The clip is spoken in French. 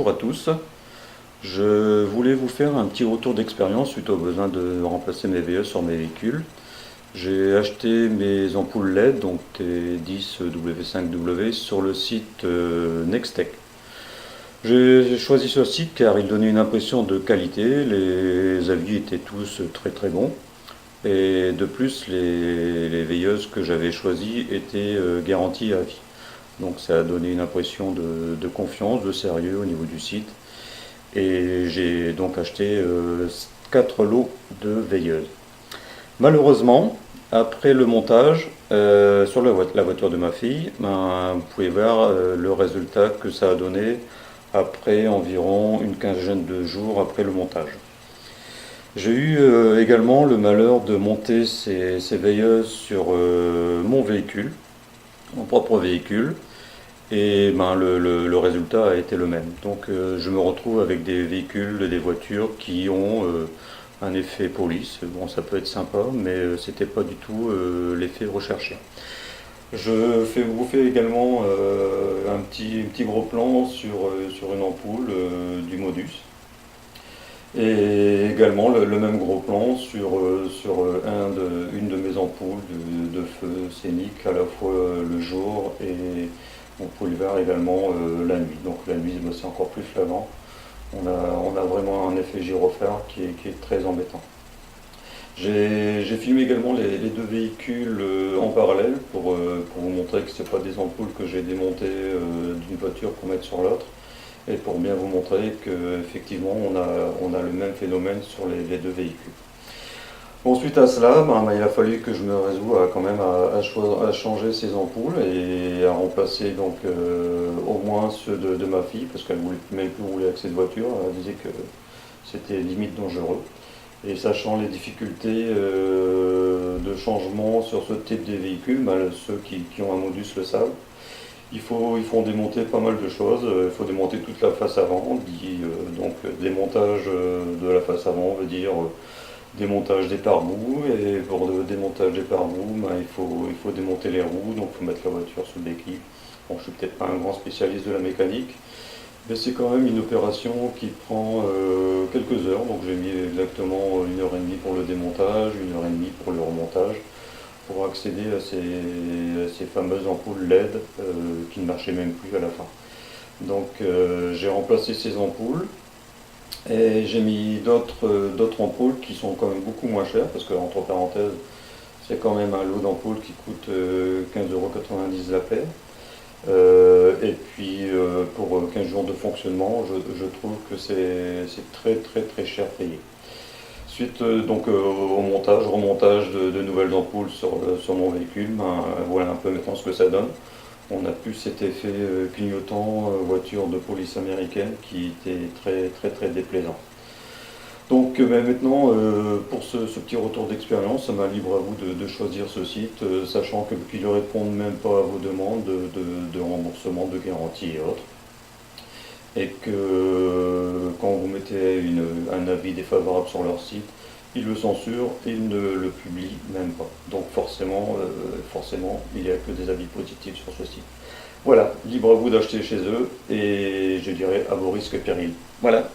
bonjour à tous. Je voulais vous faire un petit retour d'expérience suite au besoin de remplacer mes VE sur mes véhicules. J'ai acheté mes ampoules LED, donc T10W5W, sur le site Nextech. J'ai choisi ce site car il donnait une impression de qualité, les avis étaient tous très très bons. Et de plus, les veilleuses que j'avais choisies étaient garanties à vie. Donc ça a donné une impression de confiance, de sérieux au niveau du site. Et j'ai donc acheté 4 lots de veilleuses. Malheureusement, après le montage sur la voiture de ma fille, ben, vous pouvez voir le résultat que ça a donné après environ une quinzaine de jours après le montage. J'ai eu également le malheur de monter ces veilleuses sur mon véhicule, mon propre véhicule, et ben, le résultat a été le même. Donc je me retrouve avec des véhicules, des voitures qui ont un effet police. Bon, ça peut être sympa, mais c'était pas du tout l'effet recherché. Vous fais également un petit gros plan sur une ampoule du Modus. Et également le même gros plan sur une de mes ampoules de feu scénique, à la fois le jour et on peut le voir également la nuit. Donc la nuit c'est encore plus flagrant. On a vraiment un effet gyrophare qui est très embêtant. J'ai filmé également les deux véhicules en parallèle pour vous montrer que ce n'est pas des ampoules que j'ai démontées d'une voiture pour mettre sur l'autre et pour bien vous montrer qu'effectivement on a le même phénomène sur les deux véhicules. Bon, suite à cela, il a fallu que je me résoue quand même à changer ces ampoules et à remplacer donc au moins ceux de ma fille parce qu'elle ne voulait même plus rouler avec cette voiture, elle disait que c'était limite dangereux. Et sachant les difficultés de changement sur ce type de véhicule, ceux qui ont un modus le savent, il faut démonter pas mal de choses. Il faut démonter toute la face avant, donc démontage de la face avant veut dire démontage des pare-boues, et pour le démontage des pare-boues, il faut démonter les roues, donc il faut mettre la voiture sous béquille. Bon, je ne suis peut-être pas un grand spécialiste de la mécanique, mais c'est quand même une opération qui prend quelques heures, donc j'ai mis exactement 1 heure et demie pour le démontage, 1 heure et demie pour le remontage, pour accéder à ces fameuses ampoules LED qui ne marchaient même plus à la fin. Donc j'ai remplacé ces ampoules et j'ai mis d'autres ampoules qui sont quand même beaucoup moins chères, parce que entre parenthèses, c'est quand même un lot d'ampoules qui coûte 15,90 € la paire. Et puis pour 15 jours de fonctionnement, je trouve que c'est très très très cher payé. Suite donc au montage, remontage de nouvelles ampoules sur mon véhicule, voilà un peu maintenant ce que ça donne. On a plus cet effet clignotant voiture de police américaine qui était très très très déplaisant. Donc maintenant, pour ce petit retour d'expérience, ça m'a libre à vous de choisir ce site, sachant qu'ils ne répondent même pas à vos demandes de remboursement, de garantie et autres. Et que quand vous mettez un avis défavorable sur leur site, ils le censurent, ils ne le publient même pas. Donc forcément, il n'y a que des avis positifs sur ce site. Voilà, libre à vous d'acheter chez eux, et je dirais à vos risques et périls. Voilà.